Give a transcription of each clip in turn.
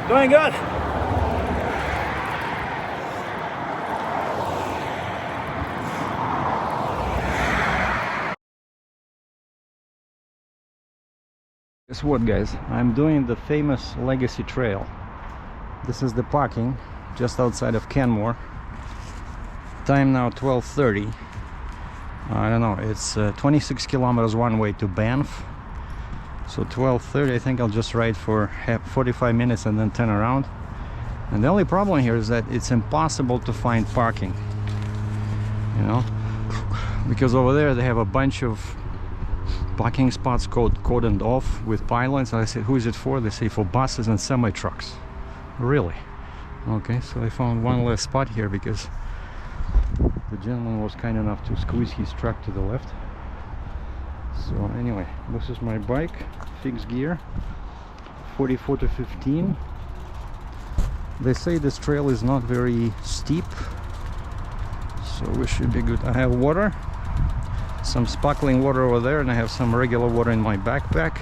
Going good. Guess what, guys? I'm doing the famous Legacy Trail. This is the parking just outside of Canmore. Time now 12:30. I don't know, it's 26 kilometers one way to Banff. So 12:30, I think I'll just ride for 45 minutes and then turn around. And the only problem here is that it's impossible to find parking, you know, because over there they have a bunch of parking spots cordoned off with pylons. I said, who is it for? They say for buses and semi-trucks. Really? Okay, so I found one less spot here because the gentleman was kind enough to squeeze his truck to the left. So anyway, this is my bike, fixed gear, 44 to 15. They say this trail is not very steep, so we should be good. I have water, some sparkling water over there, and I have some regular water in my backpack.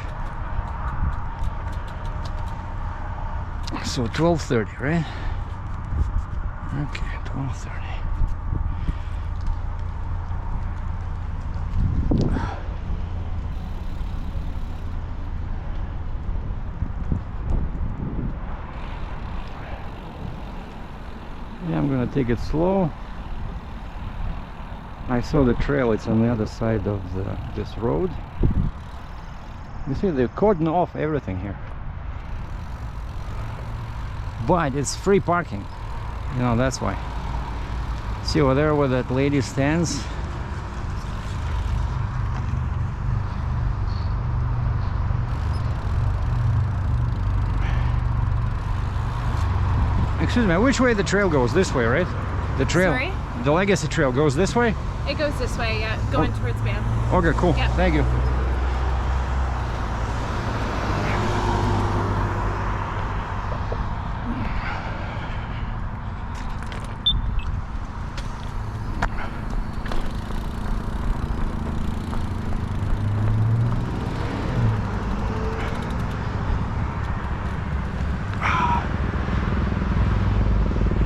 So 12:30, right? Okay, 12:30. Yeah, I'm gonna take it slow. I saw the trail, it's on the other side of this road. You see, they cordon off everything here. But it's free parking. You know, that's why. See over there where that lady stands? Excuse me, which way the trail goes? This way, right? The trail. Sorry? The Legacy Trail goes this way? It goes this way, yeah, going towards Banff. Okay, cool. Yeah. Thank you.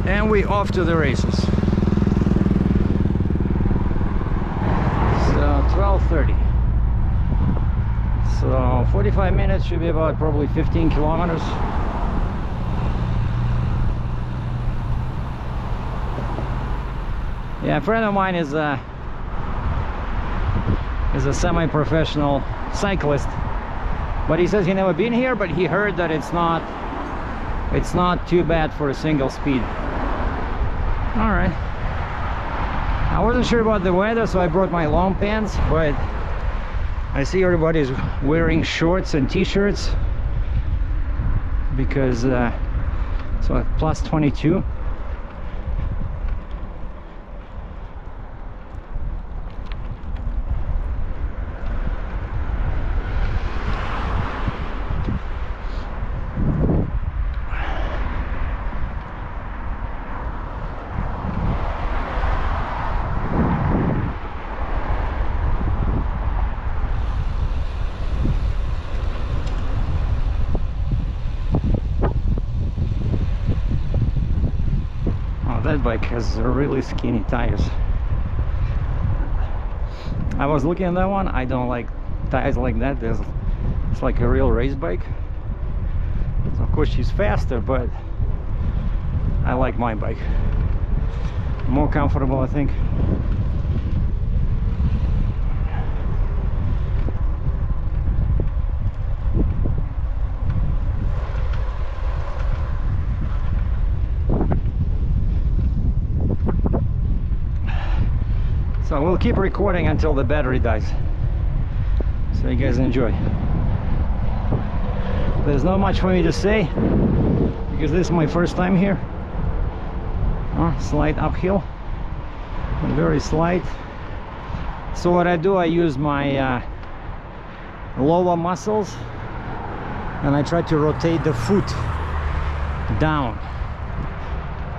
And we off to the races. So 12:30. So 45 minutes should be about probably 15 kilometers. Yeah, a friend of mine is a semi-professional cyclist, but he says he never been here, but he heard that it's not too bad for a single speed. All right. I wasn't sure about the weather, so I brought my long pants, but I see everybody's wearing shorts and t-shirts because so plus 22. That bike has really skinny tires. I was looking at that one. I don't like tires like that. It's like a real race bike. So of course she's faster, but I like my bike. More comfortable, I think. So we'll keep recording until the battery dies, so you guys enjoy. There's not much for me to say because this is my first time here. Slight uphill, very slight. So what I do, I use my lower muscles and I try to rotate the foot down,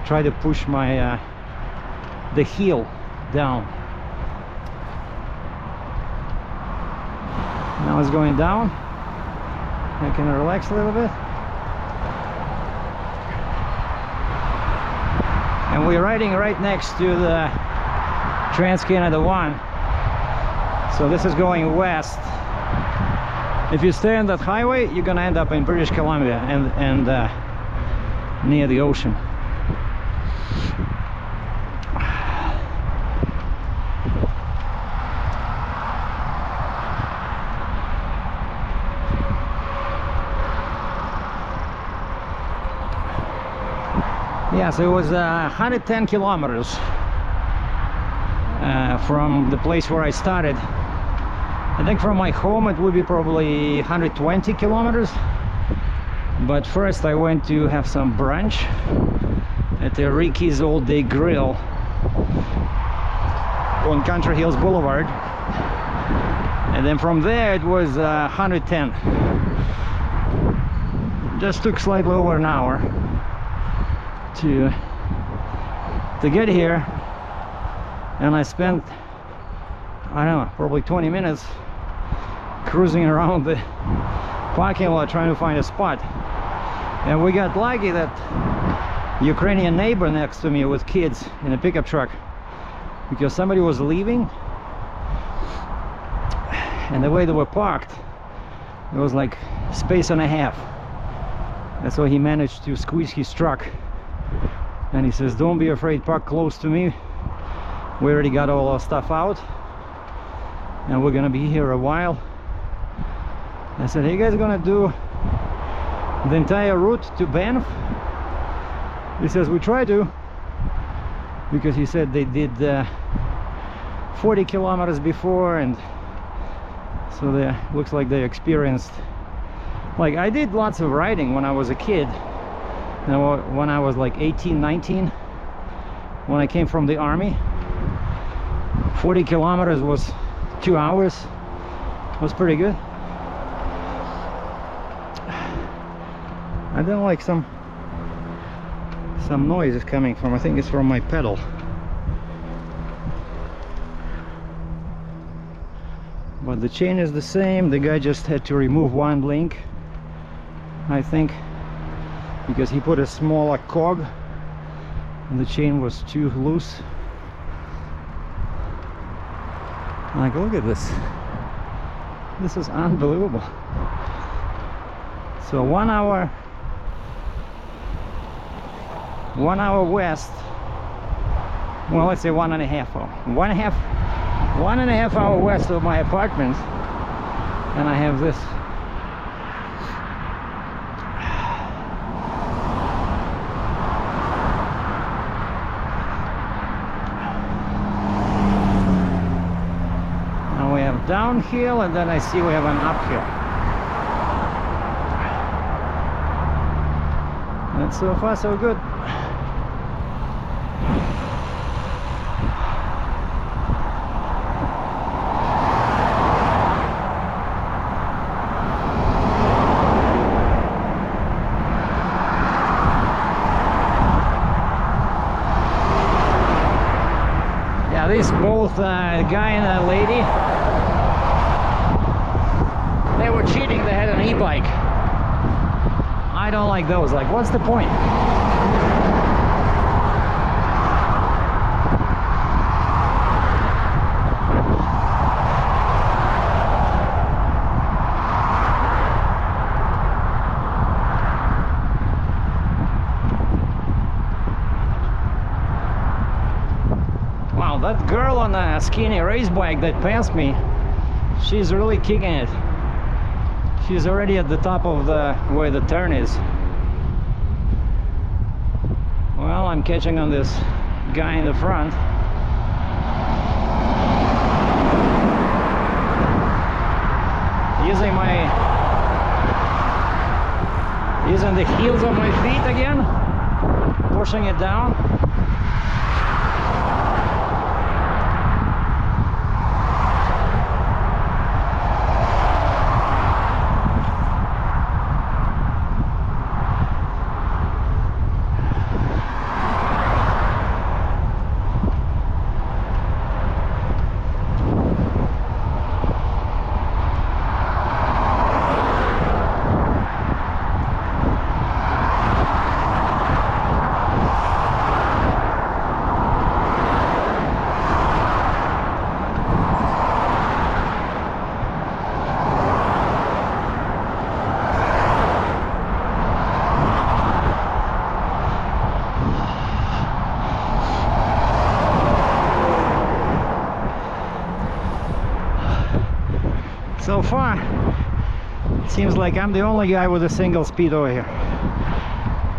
try to push my the heel down. Now it's going down. I can relax a little bit. and we're riding right next to the Trans-Canada 1. So this is going west. If you stay on that highway, you're gonna end up in British Columbia and near the ocean. Yeah, so it was 110 kilometers from the place where I started. I think from my home it would be probably 120 kilometers. But first I went to have some brunch at the Ricky's All Day Grill on Country Hills Boulevard. And then from there it was 110. Just took slightly over an hour to get here, and I spent, I don't know, probably 20 minutes cruising around the parking lot trying to find a spot. And we got lucky that Ukrainian neighbor next to me with kids in a pickup truck, because somebody was leaving, and the way they were parked, it was like space and a half. That's why he managed to squeeze his truck. And he says, don't be afraid, park close to me. We already got all our stuff out and we're gonna be here a while. I said, are you guys gonna do the entire route to Banff? He says, we try to, because he said they did 40 kilometers before, and so they looks like they experienced, like I did lots of riding when I was a kid. Now, when I was like 18, 19, when I came from the army, 40 kilometers was 2 hours. Was pretty good. I don't like some noise is coming from, I think it's from my pedal. But the chain is the same. The guy just had to remove one link, I think, because he put a smaller cog and the chain was too loose. Like, look at this. This is unbelievable. So 1 hour west, well, let's say 1.5 hours, 1.5 hour west of my apartment, and I have this. Downhill, and then I see we have an uphill. And so far so good. Yeah, these both guy and a lady, they were cheating. They had an e-bike. I don't like those. Like, what's the point? Wow, that girl on a skinny race bike that passed me, she's really kicking it. She's already at the top of the where the turn is. Well, I'm catching on this guy in the front. Using the heels of my feet again, pushing it down. So far, it seems like I'm the only guy with a single speed over here.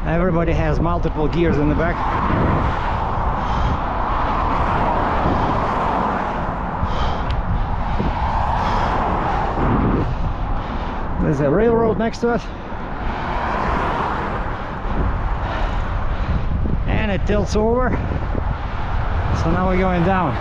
Everybody has multiple gears in the back. There's a railroad next to it. And it tilts over. So now we're going down.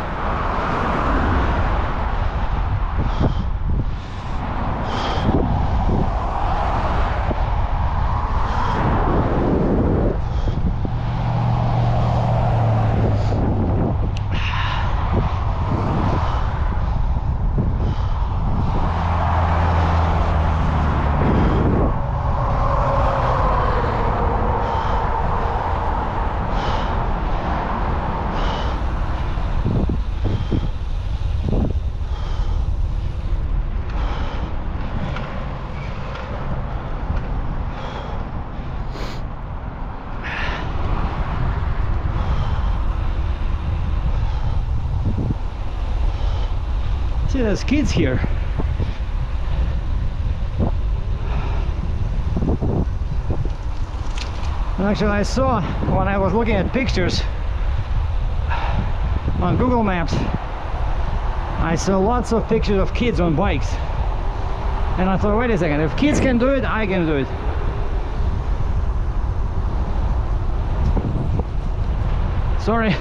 See, there's kids here. And actually, I saw when I was looking at pictures on Google Maps, I saw lots of pictures of kids on bikes. And I thought, wait a second, if kids can do it, I can do it. Sorry.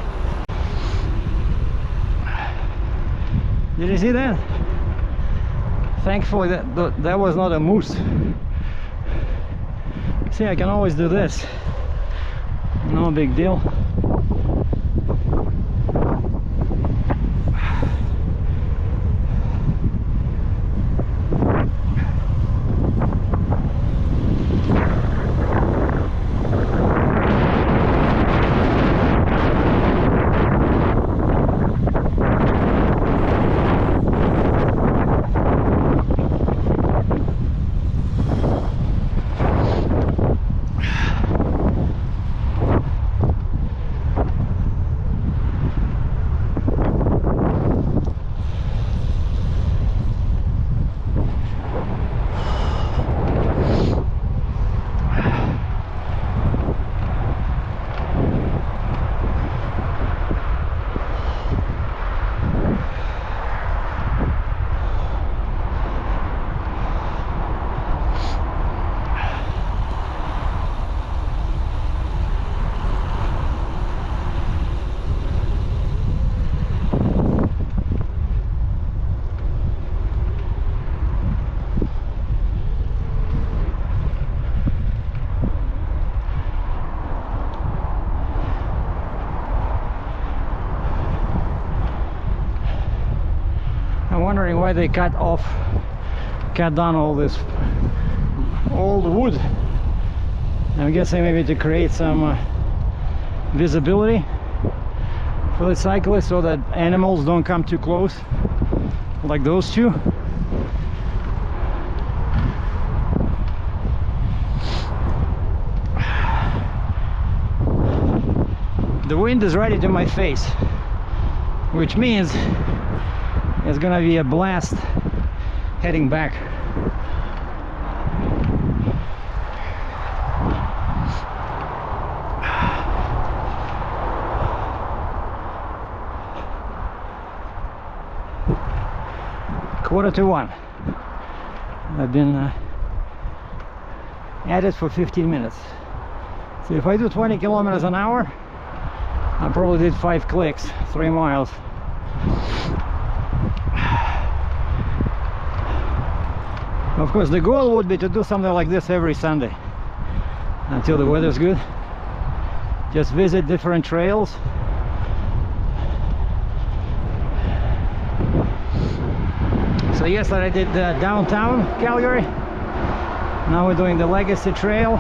Did you see that? Thankfully that was not a moose. See, I can always do this. No big deal. Wondering why they cut down all this old wood. I'm guessing maybe to create some visibility for the cyclists so that animals don't come too close, like those two. The wind is right into my face, which means it's gonna be a blast heading back. Quarter to 1. I've been at it for 15 minutes. So if I do 20 kilometers an hour, I probably did 5 clicks, 3 miles. Of course, the goal would be to do something like this every Sunday until the weather's good. Just visit different trails. So yesterday I did downtown Calgary. Now we're doing the Legacy Trail.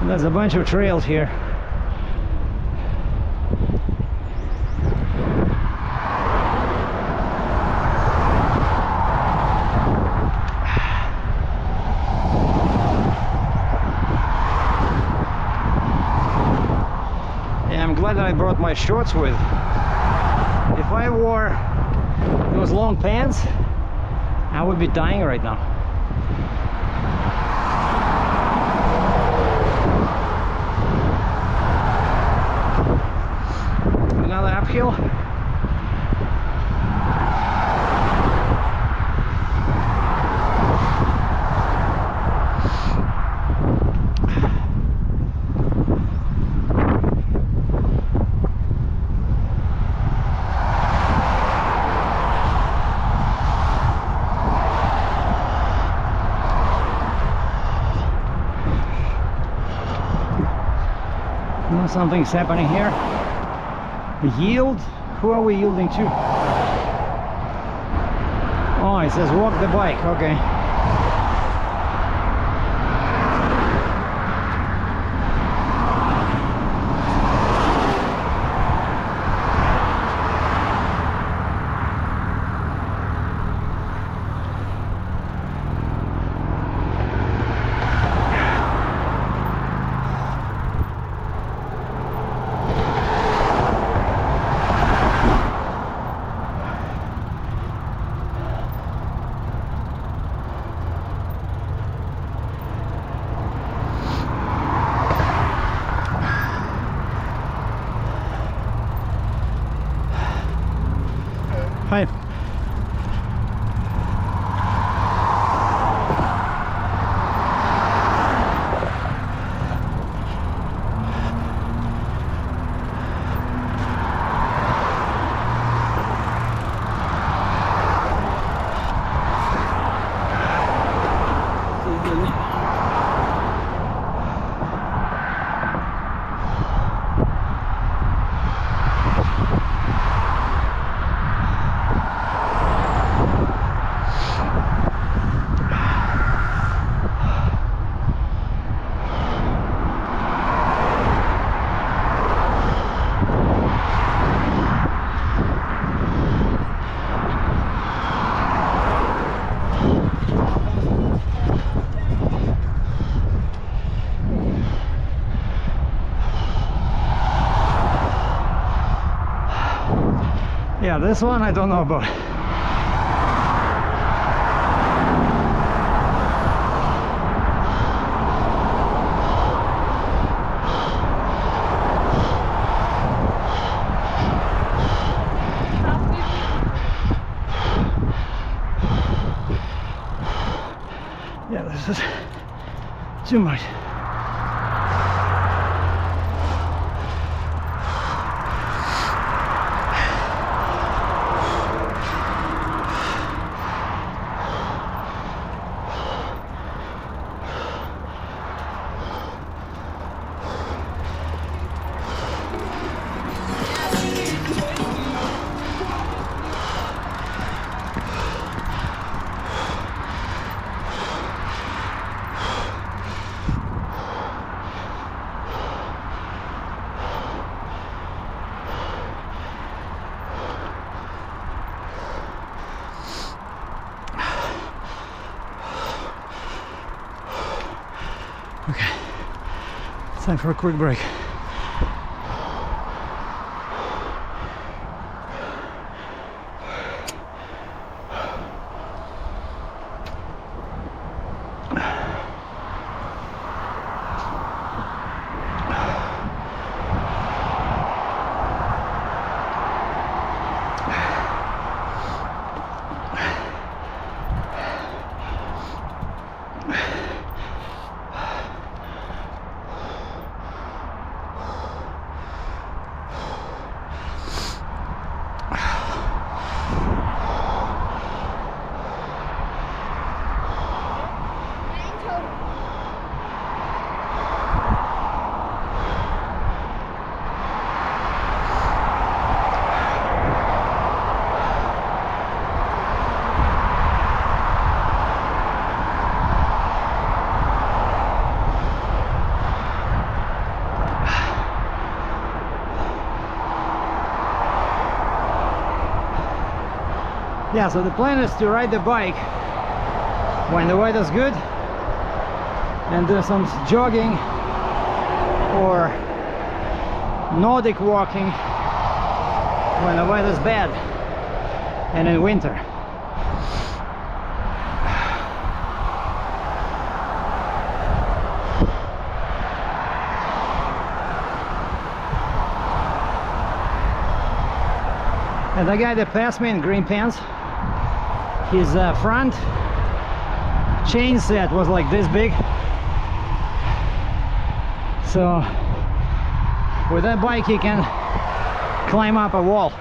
And there's a bunch of trails here. Yeah, I'm glad that I brought my shorts with. If I wore those long pants, I would be dying right now. Another uphill. Something's happening here. Yield? Who are we yielding to? Oh, it says walk the bike. Okay. Hi. Yeah, this one I don't know about. Yeah, this is too much. Okay, it's time for a quick break. Yeah, so the plan is to ride the bike when the weather's good and do some jogging or Nordic walking when the weather's bad and in winter. And the guy that passed me in green pants, his front chain set was like this big. So with that bike he can climb up a wall.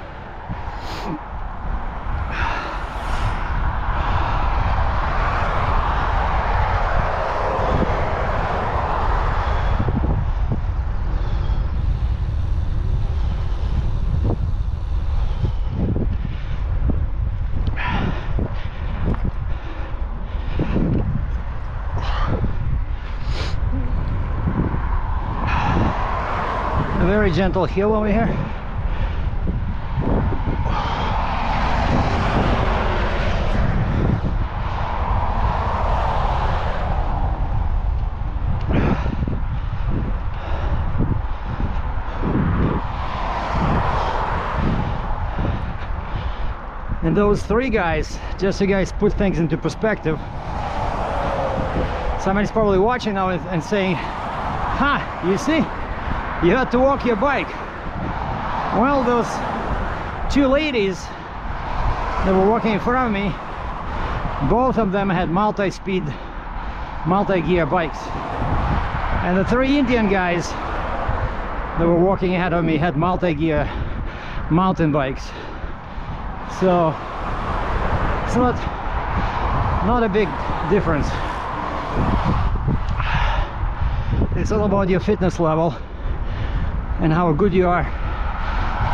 A very gentle hill over here. And those three guys, just so you guys put things into perspective, somebody's probably watching now and saying, "Ha, you see? You had to walk your bike." Well, those two ladies that were walking in front of me, both of them had multi-speed, multi-gear bikes. And the three Indian guys that were walking ahead of me had multi-gear mountain bikes. So it's not a big difference. It's all about your fitness level and how good you are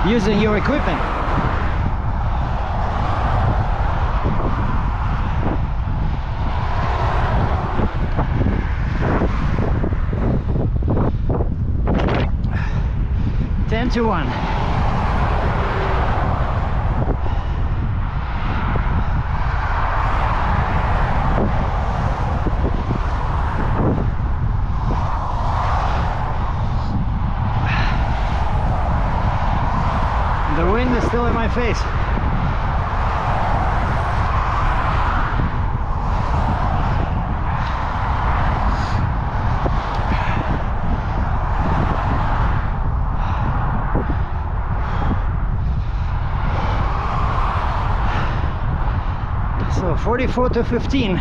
using your equipment. Ten to 1. The wind is still in my face. So 44 to 15,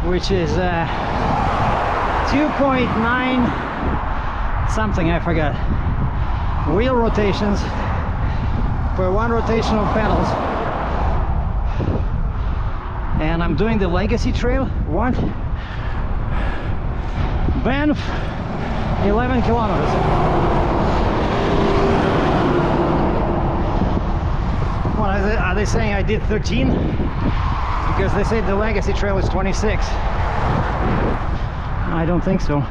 which is 2.9 something, I forgot, wheel rotations per one rotation of pedals. And I'm doing the Legacy Trail. What? Banff, 11 kilometers. What are they saying I did 13? Because they said the Legacy Trail is 26. I don't think so.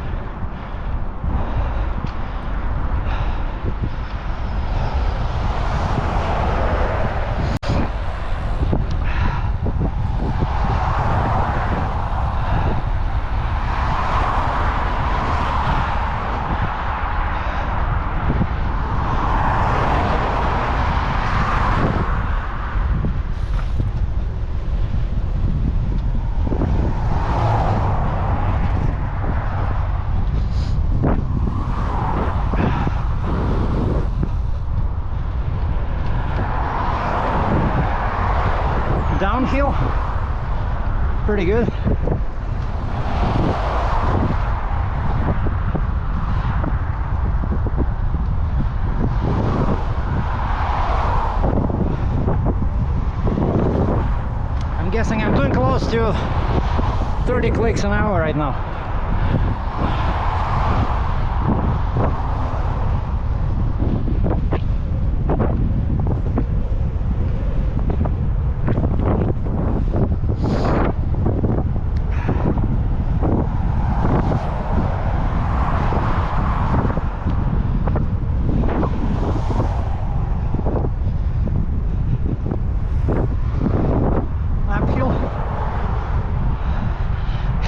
Downhill, pretty good. I'm guessing I'm doing close to 30 clicks an hour right now.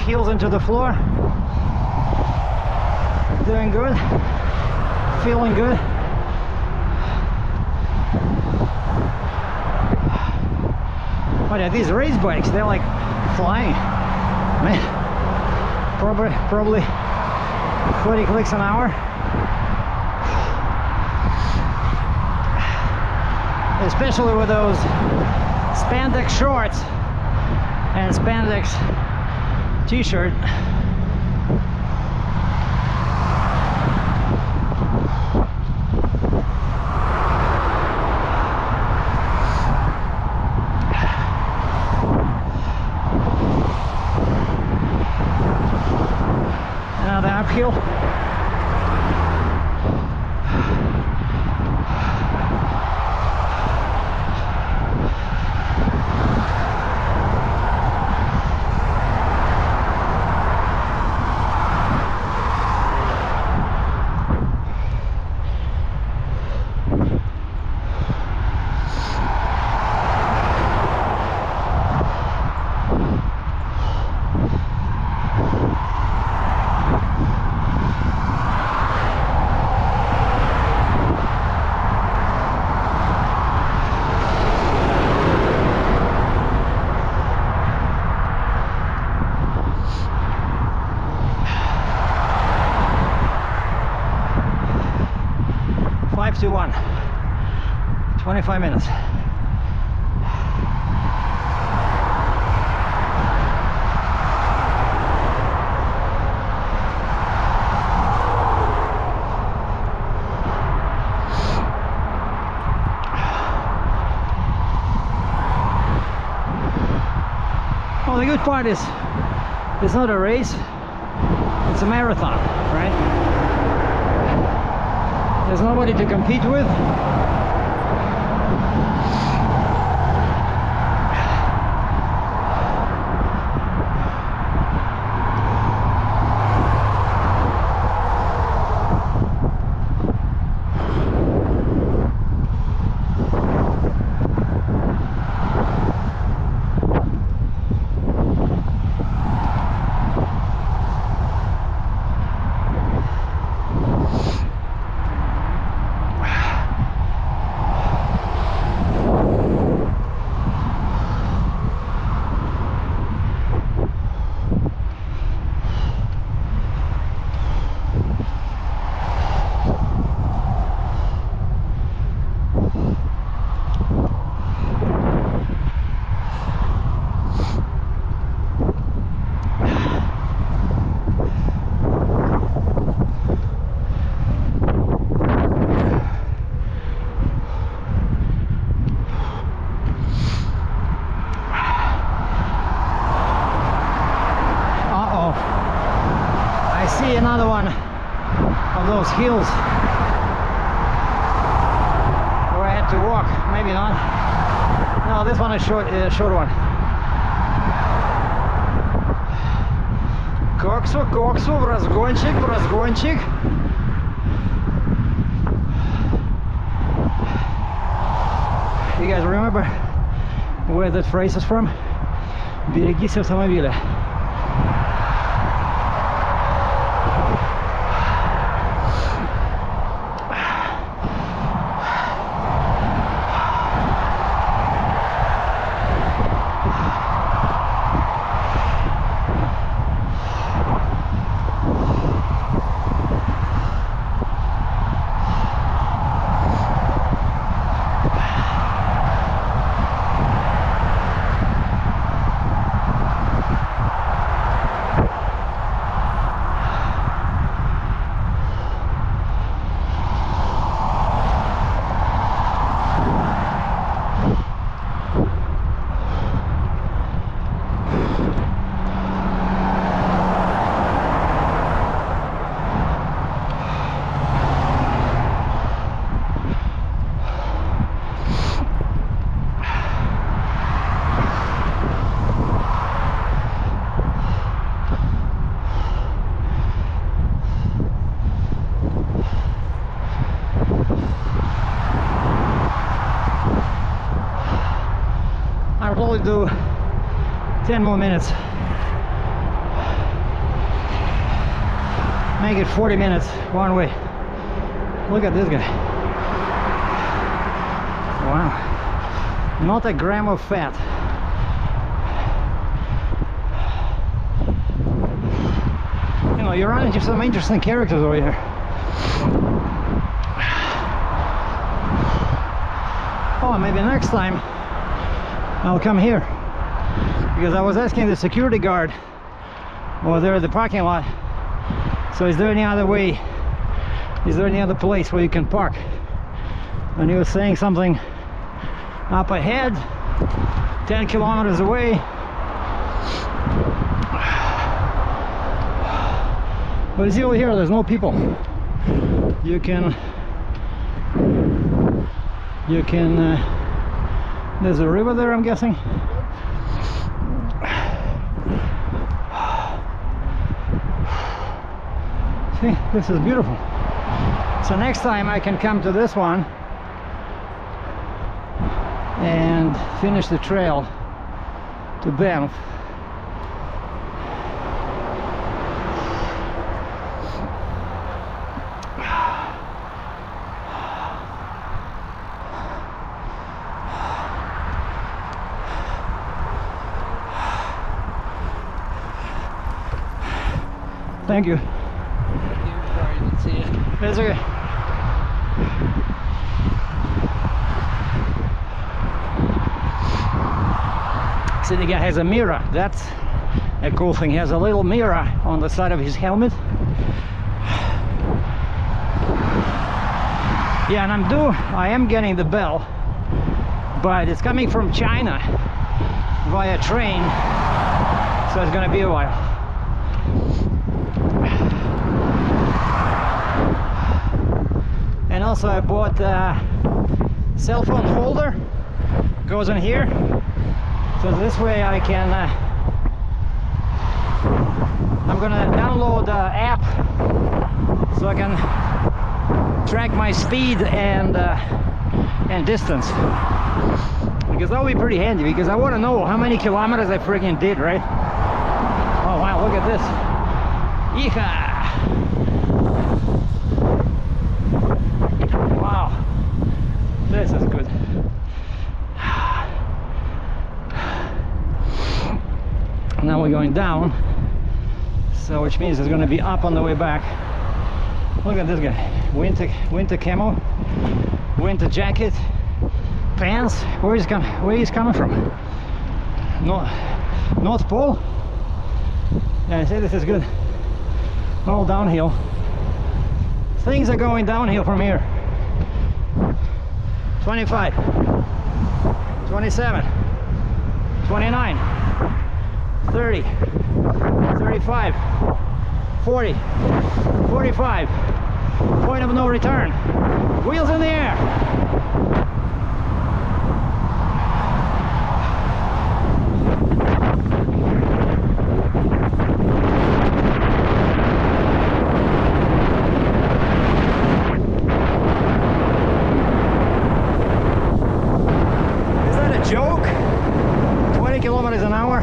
Heels into the floor. Doing good. Feeling good. Oh yeah, these race bikes, they're like flying. Man, probably 40 clicks an hour. Especially with those spandex shorts and spandex t-shirt. Another uphill. To 1, 25 minutes. Well, the good part is it's not a race, it's a marathon, right? There's nobody to compete with. Another one of those hills where I had to walk. Maybe not. No, this one is short one. Коксу, в разгончик. You guys remember where that phrase is from? Берегись автомобиля. Do 10 more minutes, make it 40 minutes one way. Look at this guy. Wow, not a gram of fat. you run into some interesting characters over here. Oh, maybe next time I'll come here, because I was asking the security guard over there at the parking lot, so is there any other way, is there any other place where you can park? And he was saying something up ahead, 10 kilometers away. But you see over here, there's no people. You can there's a river there, I'm guessing. See, this is beautiful. So next time I can come to this one and finish the trail to Banff. Thank you. Sorry, didn't see you. That's okay. See, the guy has a mirror. That's a cool thing. He has a little mirror on the side of his helmet. Yeah, and I am getting the bell, but it's coming from China via train, so it's gonna be a while. And also I bought a cell phone holder, goes in here, so this way I can I'm gonna download the app so I can track my speed and distance, because that would be pretty handy, because I want to know how many kilometers I freaking did, right? Oh wow, look at this. Yeehaw! This is good. Now we're going down, so which means it's going to be up on the way back. Look at this guy. Winter camo, winter jacket, pants. Where he's coming from? North Pole. Yeah, I say this is good. All downhill. Things are going downhill from here. 25, 27, 29, 30, 35, 40, 45, point of no return, wheels in the air. Joke? 20 kilometers an hour?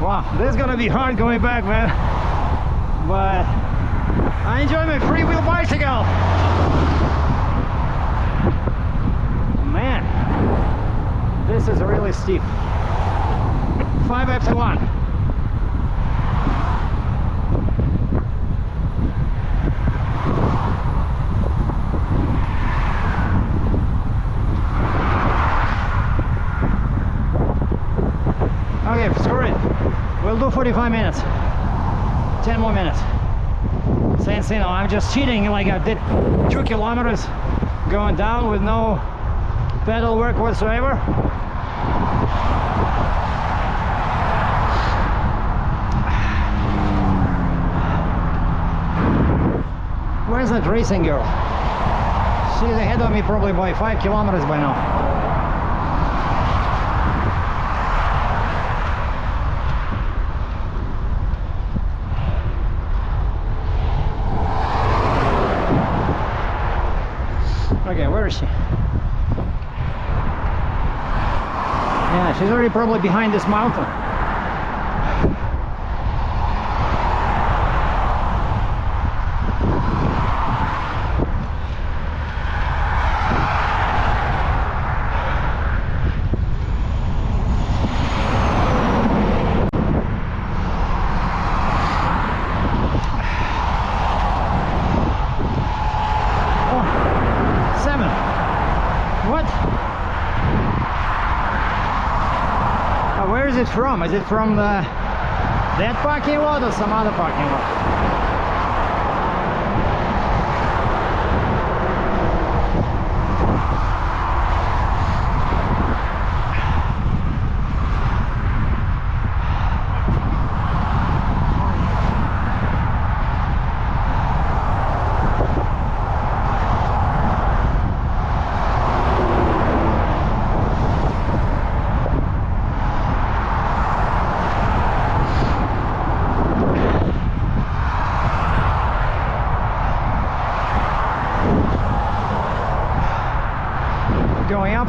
Wow, this is gonna be hard going back, man. But I enjoy my freewheel bicycle. This is really steep. 5 after 1. Okay, screw it. We'll do 45 minutes. 10 more minutes. Since, you know, I'm just cheating, like I did 2 kilometers going down with no pedal work whatsoever. Where's that racing girl? She's ahead of me probably by 5 kilometers by now. Okay, where is she? Yeah, she's already probably behind this mountain. from? Is it from that parking lot or some other parking lot? Going up.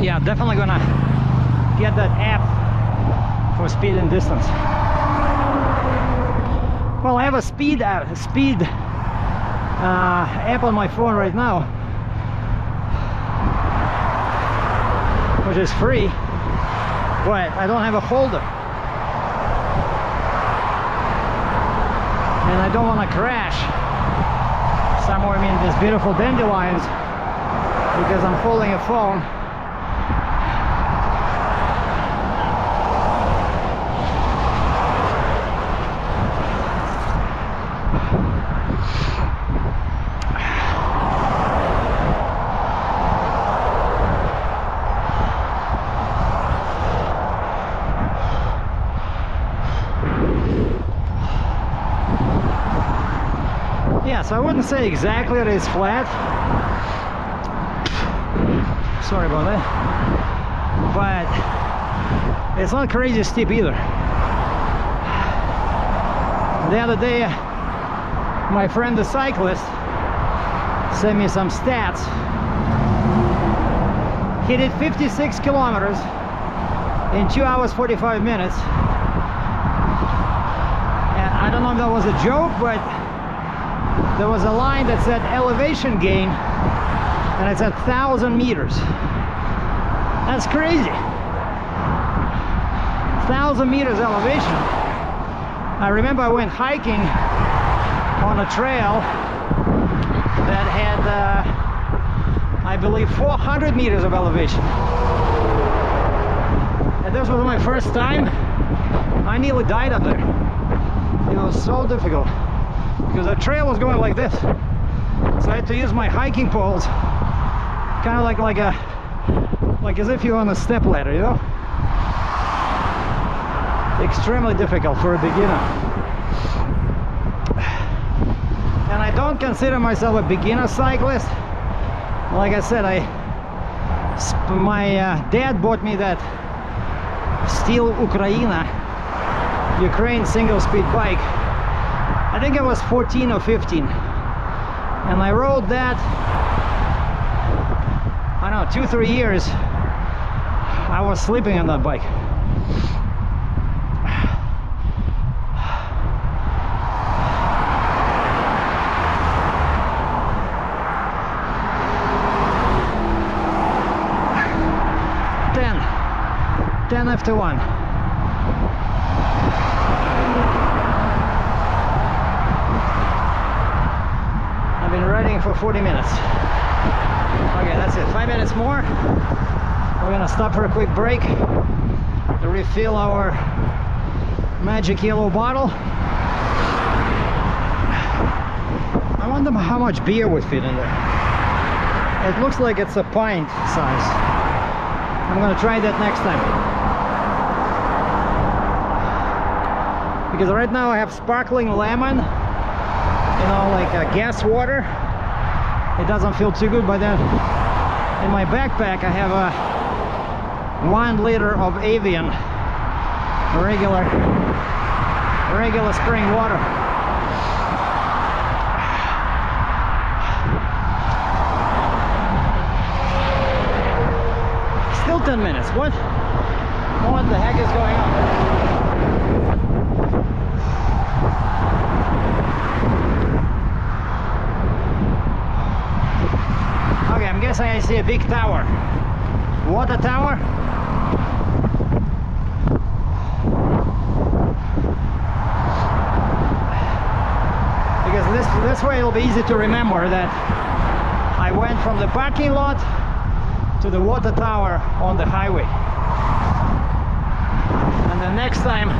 Yeah, definitely gonna get that app for speed and distance. Well, I have a speed app on my phone right now, which is free, but I don't have a holder, and I don't want to crash somewhere in these beautiful dandelions because I'm holding a phone. Yeah, so I wouldn't say exactly that it's flat. Sorry about that. But it's not crazy steep either. The other day, my friend the cyclist sent me some stats. He did 56 kilometers in 2 hours 45 minutes. And I don't know if that was a joke, but there was a line that said elevation gain, and it said 1,000 meters. That's crazy. 1,000 meters elevation. I remember I went hiking on a trail that had, I believe, 400 meters of elevation. And this was my first time. I nearly died up there. It was so difficult, because the trail was going like this, so I had to use my hiking poles, kind of like as if you're on a step ladder, you know. Extremely difficult for a beginner, and I don't consider myself a beginner cyclist. Like I said, my dad bought me that Steel Ukraine single-speed bike. I think I was 14 or 15, and I rode that, I don't know, 2-3 years. I was sleeping on that bike. Ten after 1. I've been riding for 40 minutes. Okay, that's it. 5 minutes more. We're gonna stop for a quick break to refill our magic yellow bottle. I wonder how much beer would fit in there. It looks like it's a pint size. I'm gonna try that next time. Because right now I have sparkling lemon, you know, like gas water. It doesn't feel too good, but then in my backpack I have a 1 liter of Avian, regular spring water. Still 10 minutes. What the heck is going on? Okay, I'm guessing I see a big tower. Water tower? Because this way it'll be easy to remember that I went from the parking lot to the water tower on the highway. And the next time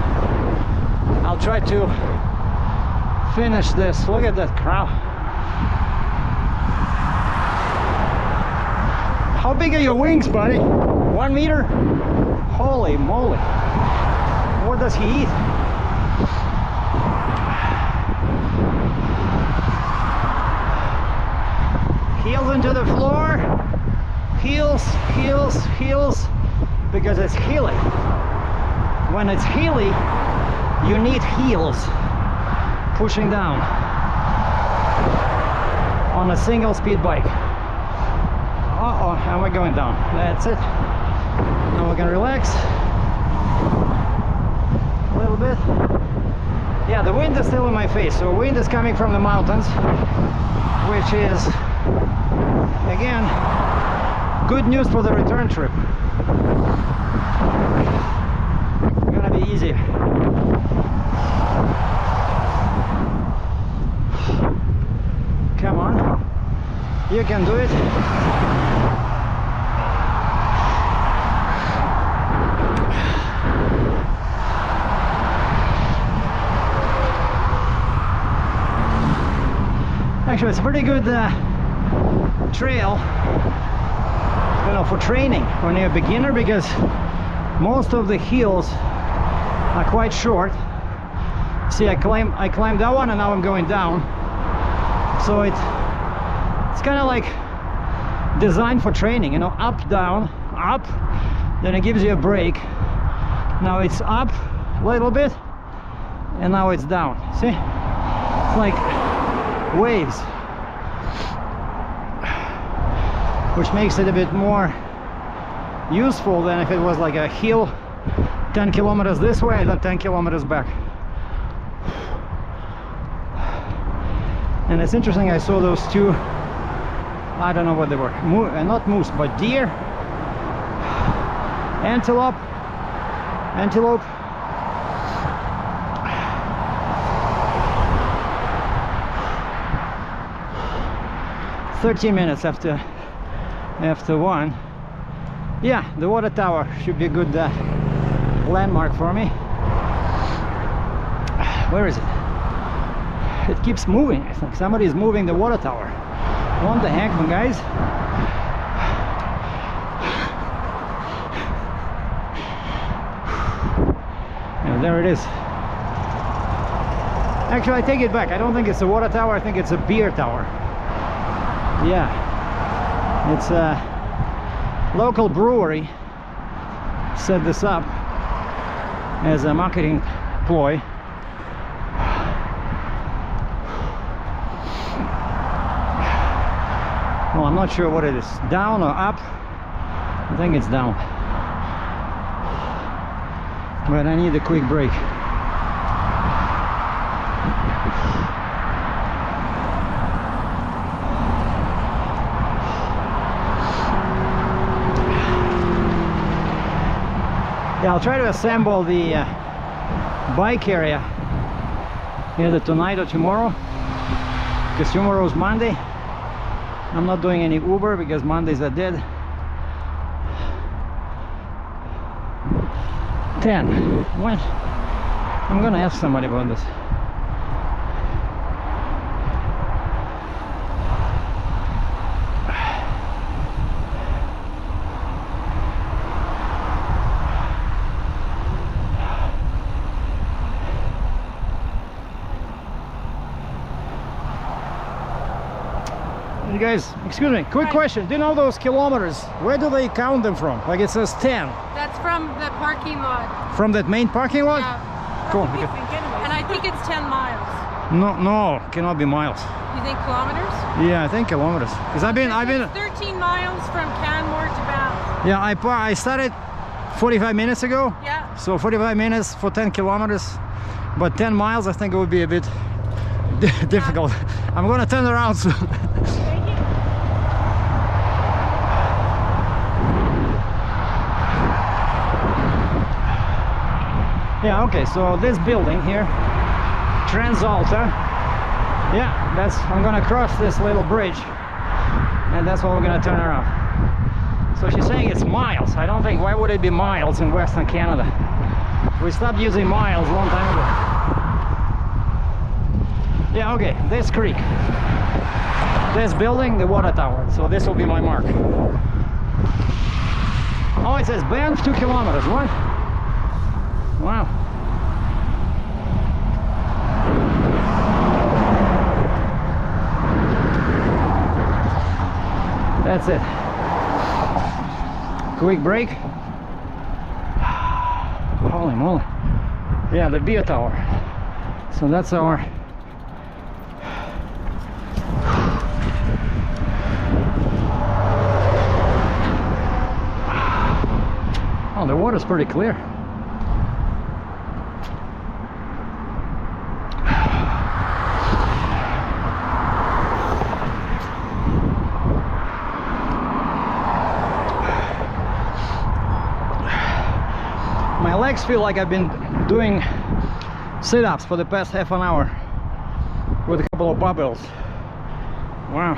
I'll try to finish this. Look at that crowd. How big are your wings, buddy? 1 meter? Holy moly. What does he eat? Heels into the floor. Heels, heels, heels. Because it's hilly. When it's hilly, you need heels pushing down on a single speed bike. Uh-oh, and we're going down. That's it. Now we're gonna relax a little bit. Yeah, the wind is still in my face, so wind is coming from the mountains, which is, again, good news for the return trip. Gonna be easy. Come on, you can do it. Actually, it's a pretty good trail, you know, for training when you're a beginner, because most of the hills are quite short. See, I climbed that one and now I'm going down. So it's kind of like designed for training, you know, up, down, up, then it gives you a break. Now it's up a little bit and now it's down. See? It's like waves, which makes it a bit more useful than if it was like a hill 10 kilometers this way and then 10 kilometers back. And it's interesting, I saw those two, I don't know what they were, not moose, but deer, antelope, 13 minutes after one. Yeah, the water tower should be a good landmark for me. Where is it? It keeps moving. I think somebody is moving the water tower. What the heck, guys? And there it is. Actually, I take it back. I don't think it's a water tower. I think it's a beer tower. Yeah, it's a local brewery set this up as a marketing ploy. Well, I'm not sure what it is, down or up. I think it's down, but I need a quick break. Yeah, I'll try to assemble the bike area either tonight or tomorrow, because tomorrow is Monday. I'm not doing any Uber because Mondays are dead. 10. What? I'm gonna ask somebody about this. You guys, excuse me, quick question. Do you know those kilometers? Where do they count them from? Like it says 10. That's from the parking lot. From that main parking lot? Yeah. Cool. And I think it's 10 miles. No, cannot be miles. You think kilometers? Yeah, I think kilometers. Because I've been 13 miles from Canmore to Banff. Yeah, I started 45 minutes ago. Yeah. So 45 minutes for 10 kilometers. But 10 miles, I think it would be a bit difficult. I'm gonna turn around soon. Thank you. Yeah, okay, so this building here, Transalta. Yeah, I'm gonna cross this little bridge, and that's what we're gonna turn around. So she's saying it's miles. I don't think, why would it be miles in Western Canada? We stopped using miles a long time ago. Yeah, okay, this creek, this building, the water tower. So this will be my mark. Oh, it says Banff 2 kilometers. What? Wow. That's it. Quick break. Holy moly. Yeah, the beer tower. So that's our oh, the water's pretty clear. My legs feel like I've been doing sit-ups for the past half an hour with a couple of barbells. Wow.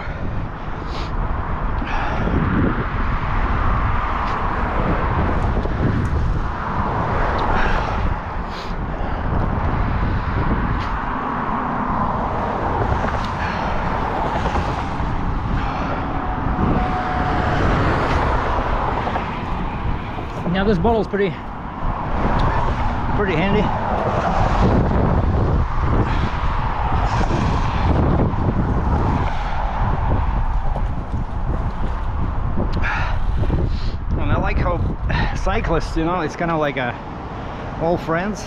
Now this bottle's pretty handy. And I like how cyclists, you know, it's kind of like all friends,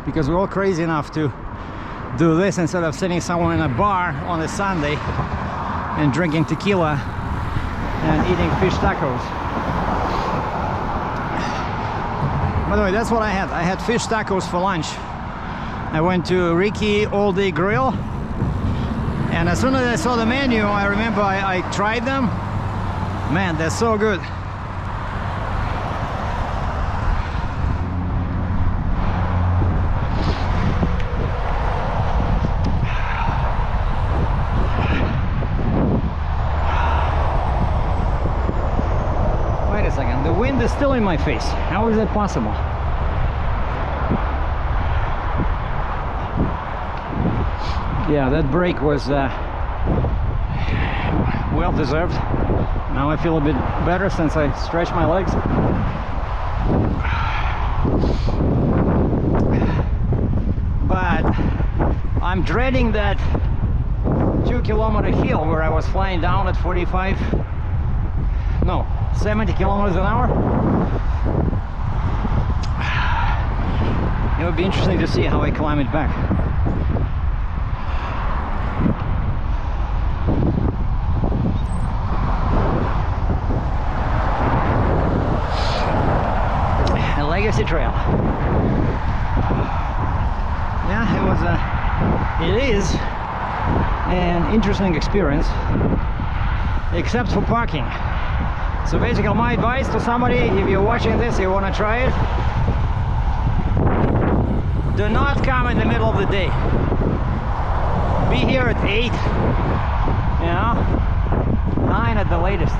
because we're all crazy enough to do this instead of sitting somewhere in a bar on a Sunday and drinking tequila and eating fish tacos. By the way, that's what I had. I had fish tacos for lunch. I went to Ricky All Day Grill, and as soon as I saw the menu, I remember I tried them. Man, they're so good. Wait a second, the wind is still in my face. How is that possible? Yeah, that break was well deserved. Now I feel a bit better since I stretched my legs. But I'm dreading that 2-kilometer hill where I was flying down at 70 kilometers an hour. It would be interesting to see how I climb it back. A legacy trail. Yeah, it is an interesting experience, except for parking. So basically my advice to somebody, if you're watching this, you want to try it, do not come in the middle of the day. Be here at 8, you know, 9 at the latest.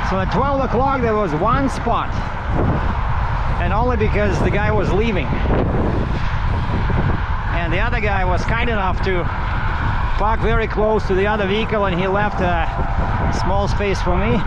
So at 12 o'clock there was one spot, and only because the guy was leaving. And the other guy was kind enough to park very close to the other vehicle, and he left a small space for me.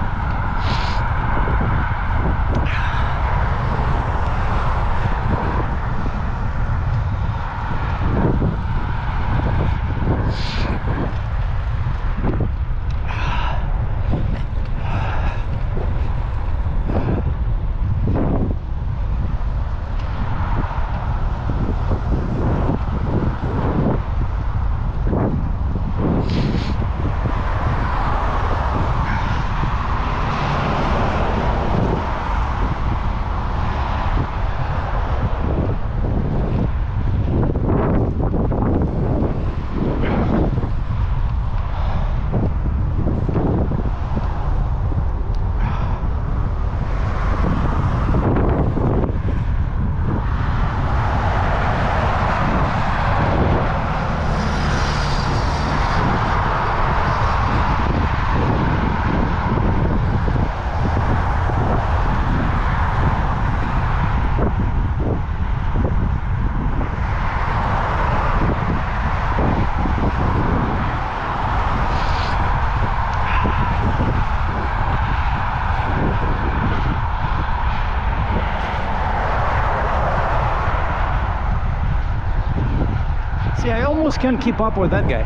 See, I almost can't keep up with that guy.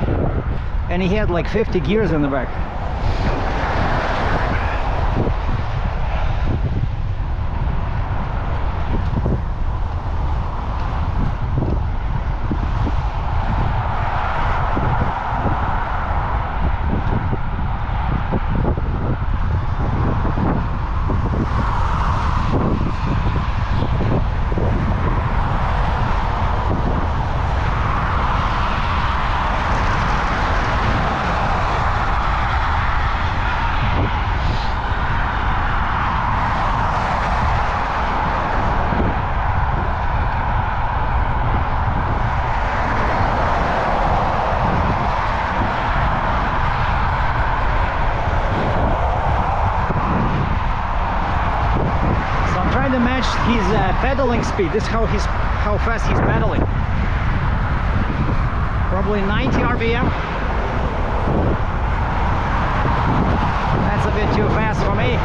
And he had like 50 gears in the back. To match his pedaling speed. This is how fast he's pedaling. Probably 90 RPM. That's a bit too fast for me.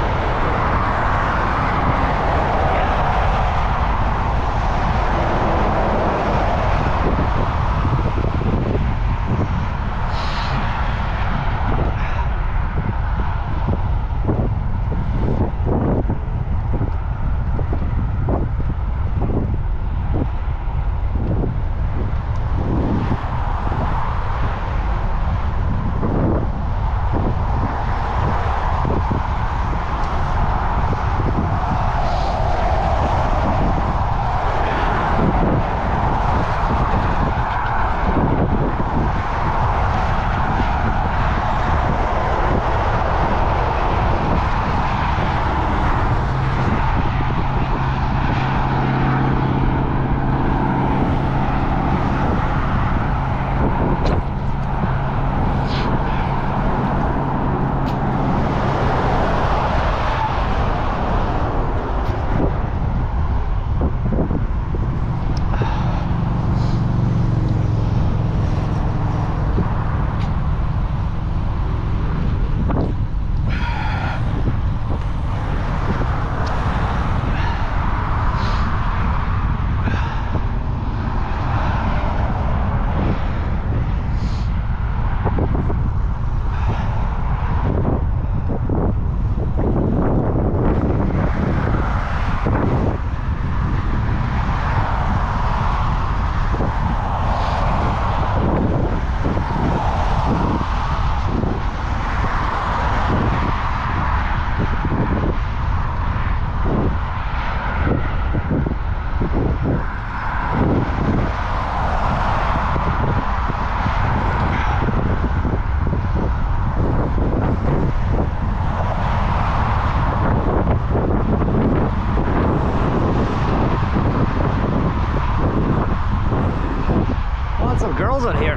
Girls out here.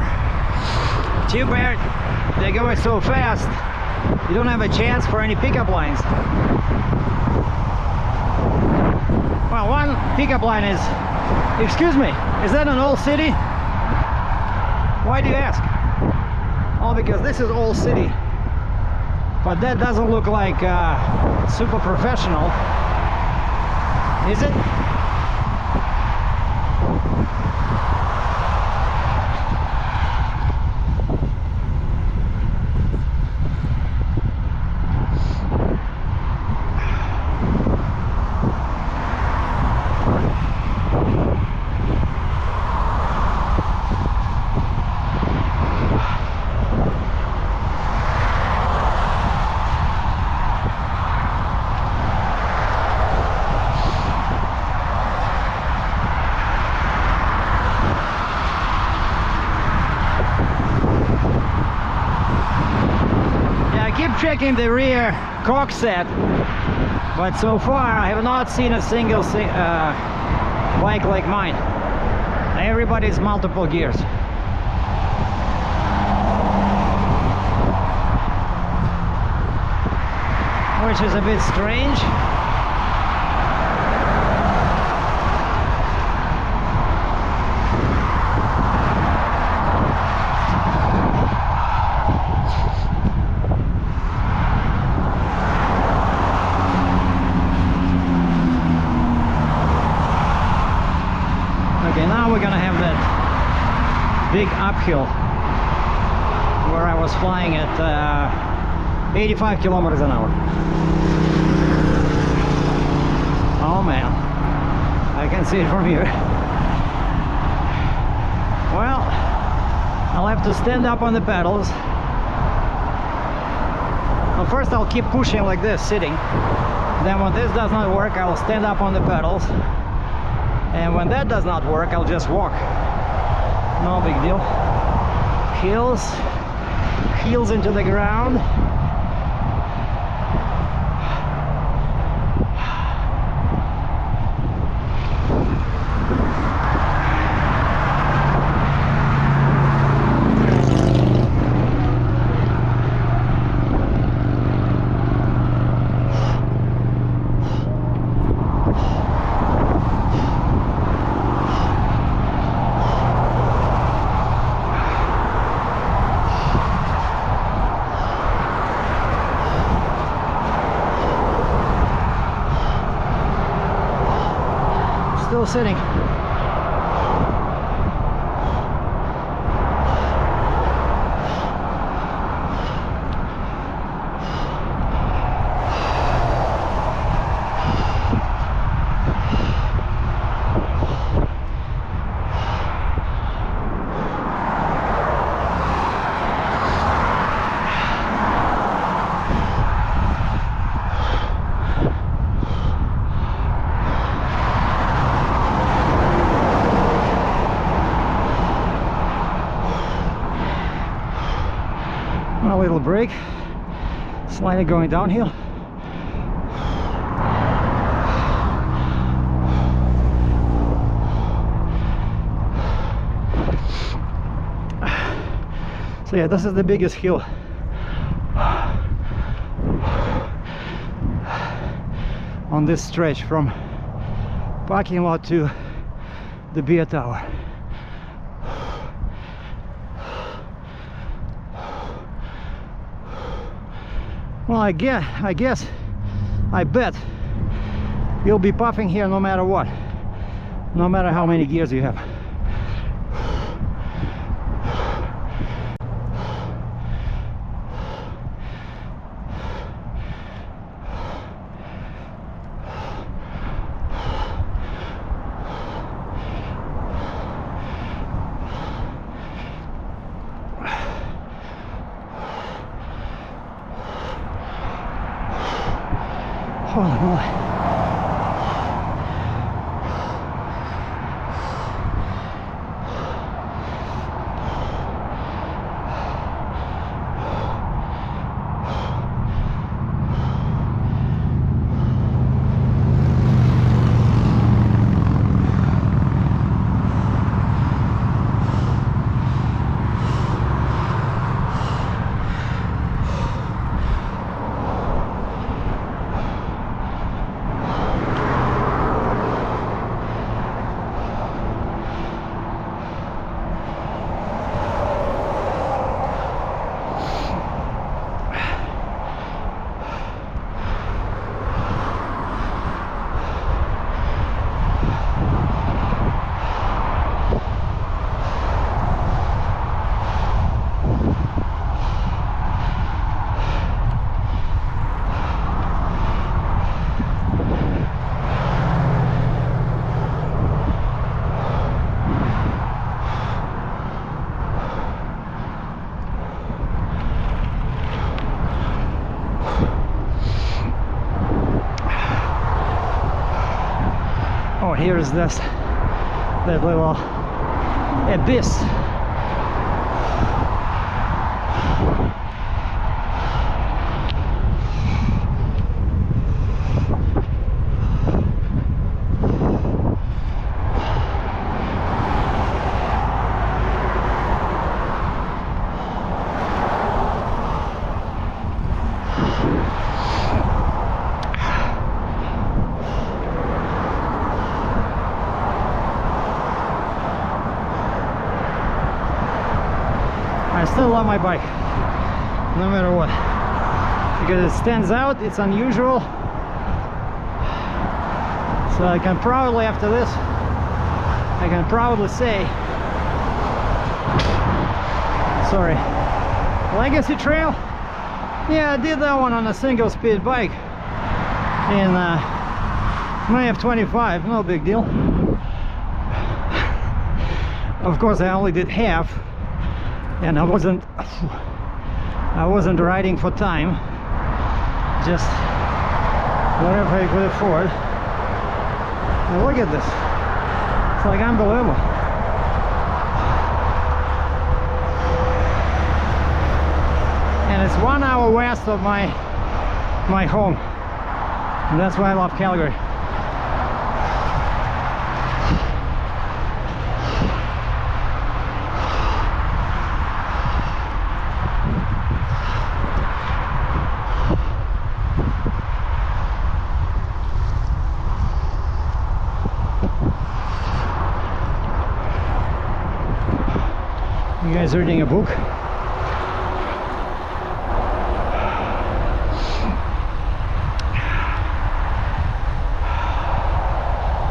Too bad they're going so fast. You don't have a chance for any pickup lines. Well, one pickup line is, excuse me, is that an old city? Why do you ask? Oh, because this is old city. But that doesn't look like super professional. Is it? keep checking the rear cock set, but so far I have not seen a single bike like mine. Everybody's multiple gears. Which is a bit strange. Okay, now we're gonna have that big uphill where I was flying at 85 kilometers an hour. Oh man, I can see it from here. Well, I'll have to stand up on the pedals. Well, first I'll keep pushing like this, sitting. Then when this does not work, I'll stand up on the pedals. And when that does not work, I'll just walk. No big deal. Heels into the ground. Still sitting. A little break, slightly going downhill. So yeah, this is the biggest hill on this stretch from parking lot to the beer tower. Well, I bet you'll be puffing here no matter what, no matter how many gears you have. Holy moly. Here is that little abyss. my bike, no matter what, because it stands out, it's unusual. So I can proudly, after this, I can proudly say, sorry, Legacy Trail. Yeah, I did that one on a single speed bike in May of 25, no big deal. Of course I only did half, and I wasn't riding for time, just whatever I could afford. And look at this, it's like unbelievable. And it's 1 hour west of my home, and that's why I love Calgary. You guys reading a book?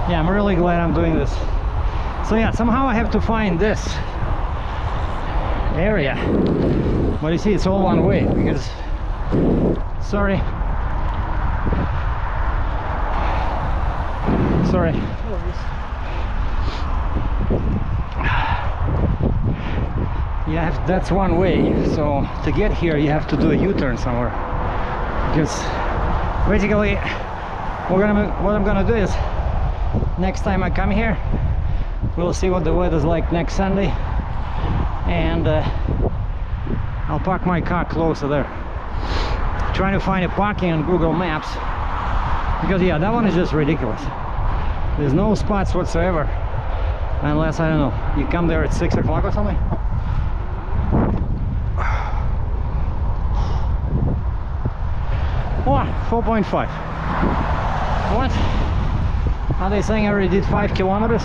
Yeah, I'm really glad I'm doing this. So yeah, somehow I have to find this area. But you see, it's all one way because, sorry. Yeah, that's one way. So to get here you have to do a U-turn somewhere, because basically what I'm gonna do is, next time I come here, we'll see what the weather's like next Sunday, and I'll park my car closer there. Trying to find a parking on Google Maps, because yeah, that one is just ridiculous. There's no spots whatsoever, unless, I don't know, you come there at 6 o'clock or something. Oh, 4.5. What? Are they saying I already did 5 kilometers?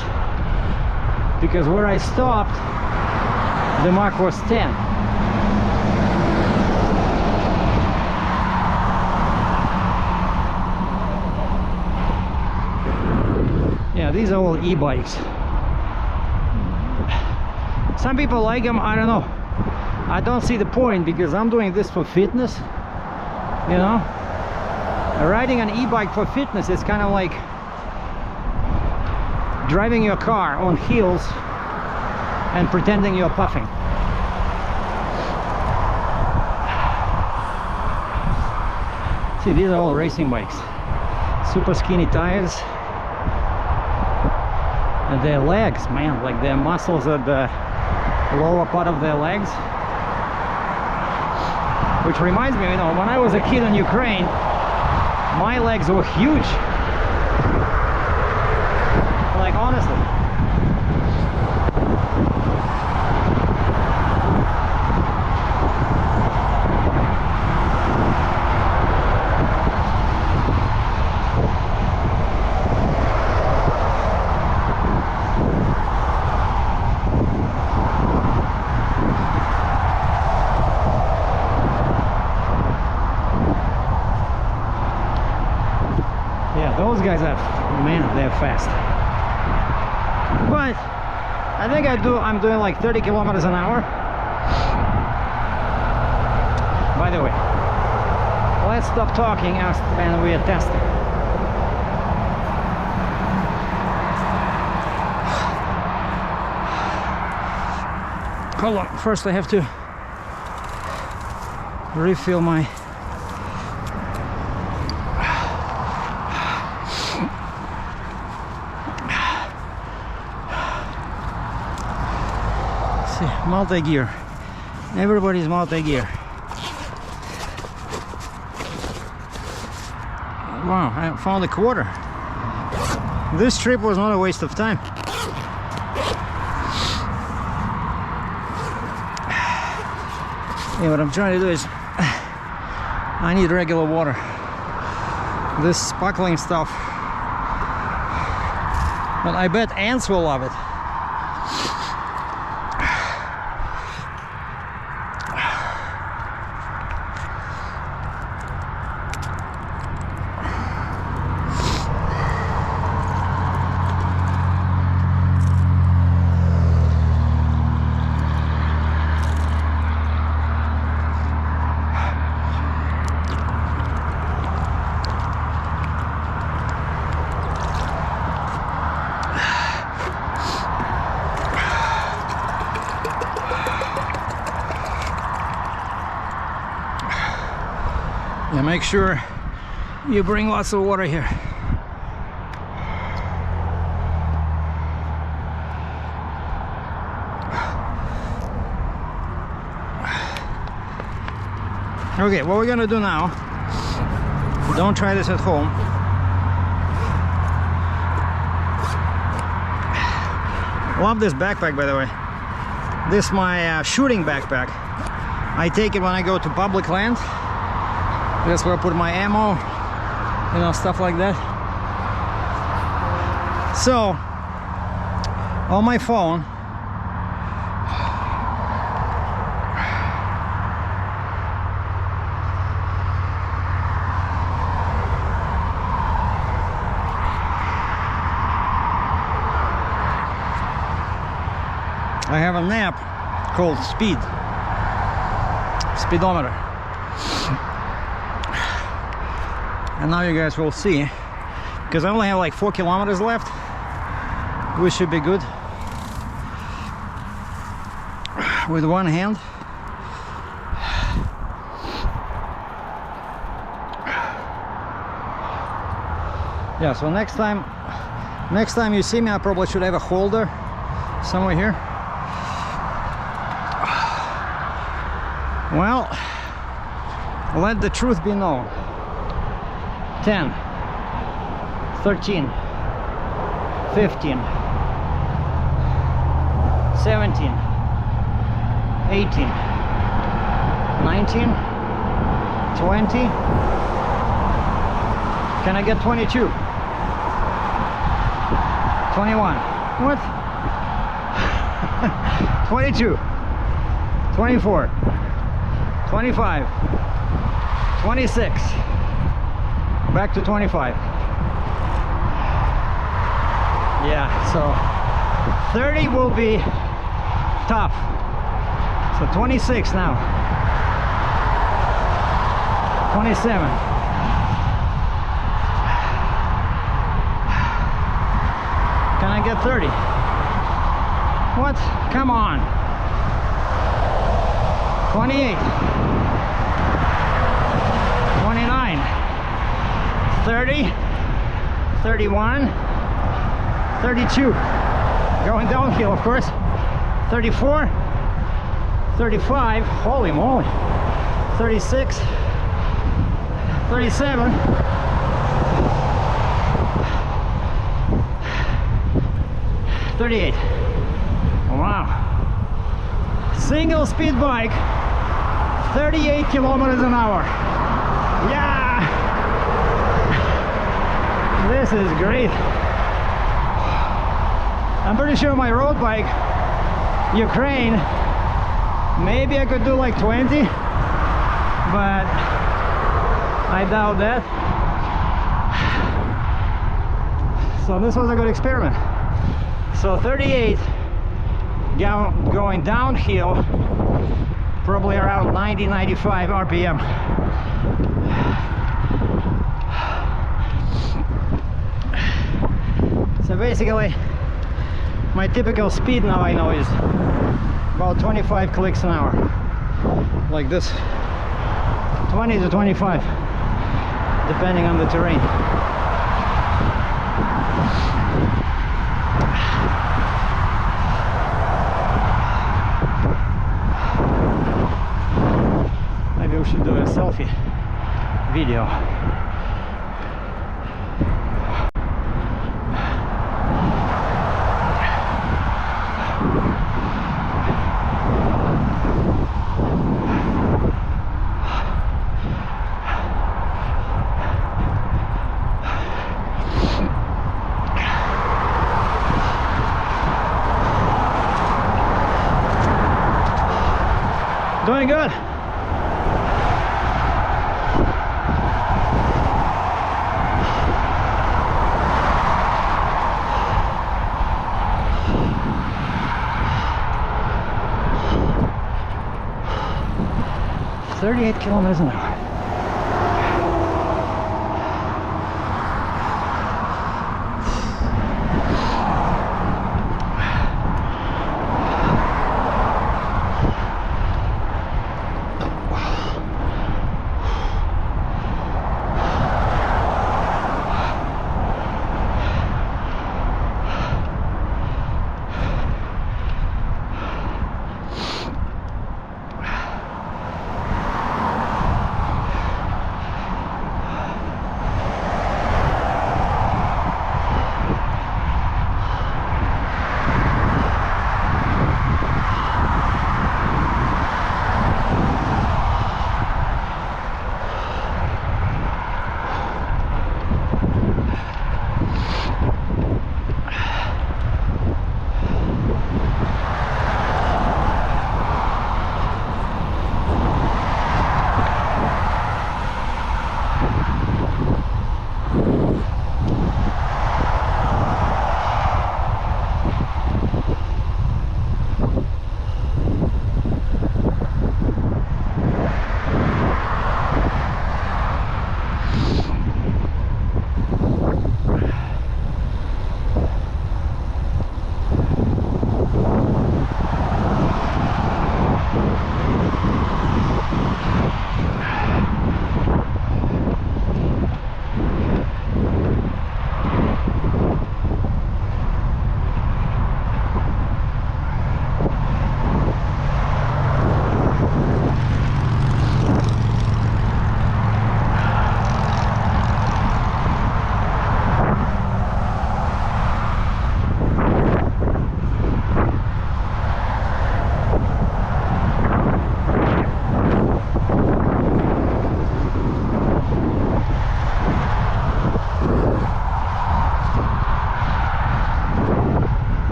Because where I stopped, the mark was 10. Yeah, these are all e-bikes. Some people like them, I don't know. I don't see the point, because I'm doing this for fitness, you know. Riding an e-bike for fitness is kind of like driving your car on heels and pretending you're puffing. See, these are all racing bikes. Super skinny tires. And their legs, man, like their muscles at the lower part of their legs. Which reminds me, you know, when I was a kid in Ukraine, my legs were huge. Like, honestly. Those guys are, man, they're fast. But I think I'm doing like 30 kilometers an hour. By the way, let's stop talking and we are testing. Hold on, first I have to refill my multi-gear. Everybody's multi-gear. Wow, I found a quarter. This trip was not a waste of time. Yeah, what I'm trying to do is I need regular water. This sparkling stuff, but I bet ants will love it. And make sure you bring lots of water here. Okay, what we're gonna do now, don't try this at home. Love this backpack, by the way. This is my shooting backpack. I take it when I go to public land. That's where I put my ammo, you know, stuff like that. So, on my phone, I have an app called speedometer, and now you guys will see, because I only have like 4 kilometers left. We should be good with one hand. Yeah, so next time you see me, I probably should have a holder somewhere here. Well, let the truth be known. 10, 13, 15, 17, 18, 19, 20. Can I get 22? 21. What? 22, 24, 25, 26, back to 25. Yeah, so 30 will be tough. So 26 now. 27. Can I get 30? What? Come on. 28. 29. 30. 31. 32. Going downhill, of course. 34. 35. Holy moly. 36. 37. 38. Wow. Single speed bike, 38 kilometers an hour. Yeah! This is great. I'm pretty sure my road bike, Ukraine, maybe I could do like 20, but I doubt that. So this was a good experiment. So 38 going downhill, probably around 90-95 RPM. So basically my typical speed now, I know, is about 25 clicks an hour, like this, 20 to 25 depending on the terrain. Maybe we should do a selfie video. Doing good. .38 kilometers an hour.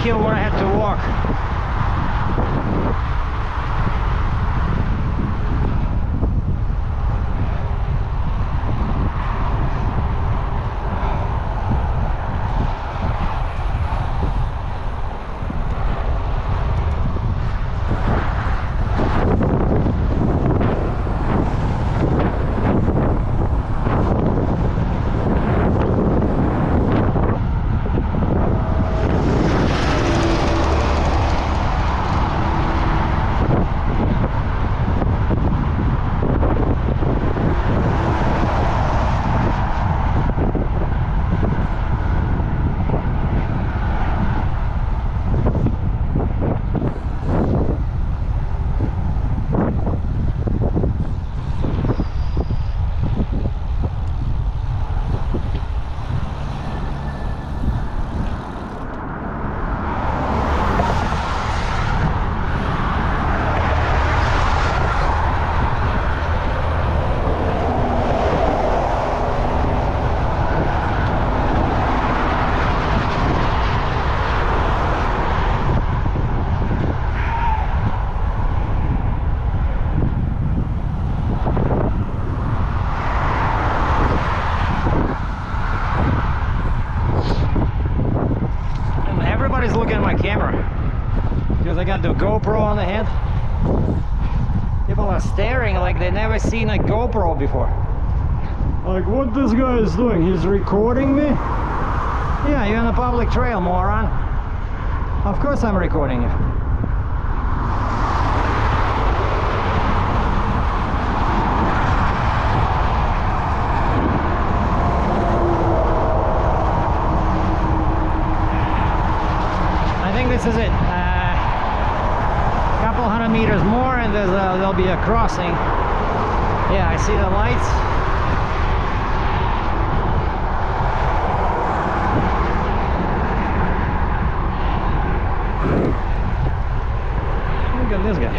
hill where I had to walk. Looking at my camera because I got the GoPro on the head. People are staring like they've never seen a GoPro before. Like, what this guy is doing? He's recording me? Yeah, you're on a public trail, moron. Of course I'm recording you. This is it. Couple 100 meters more and there'll be a crossing. Yeah, I see the lights. Look at this guy.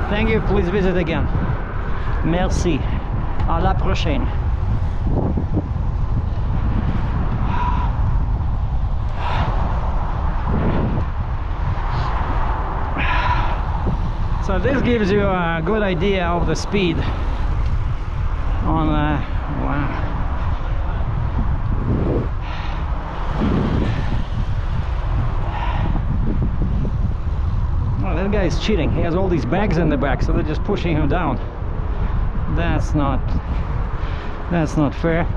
Thank you, please visit again. Merci. À la prochaine. So this gives you a good idea of the speed on wow. Oh, that guy is cheating. He has all these bags in the back, so they're just pushing him down. That's not fair.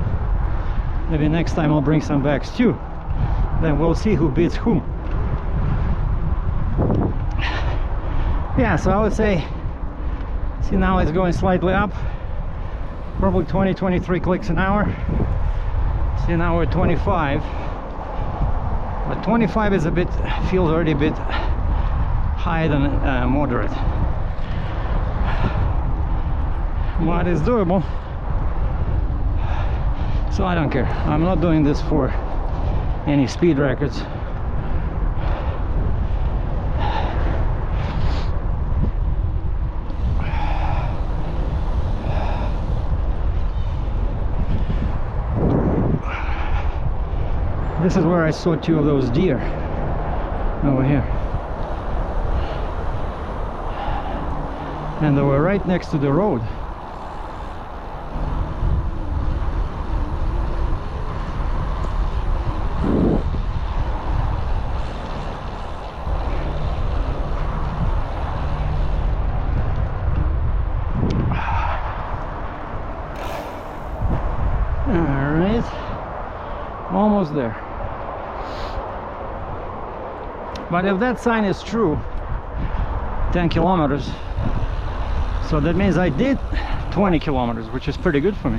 Maybe next time I'll bring some bags too. Then we'll see who beats whom. Yeah, so I would say, see, now it's going slightly up, probably 20-23 clicks an hour. See, now we're 25, but 25 is a bit, feels already a bit higher than moderate. But it's doable, so I don't care. I'm not doing this for any speed records. This is where I saw two of those deer over here, and they were right next to the road. All right, almost there. But if that sign is true, 10 kilometers, so that means I did 20 kilometers, which is pretty good for me.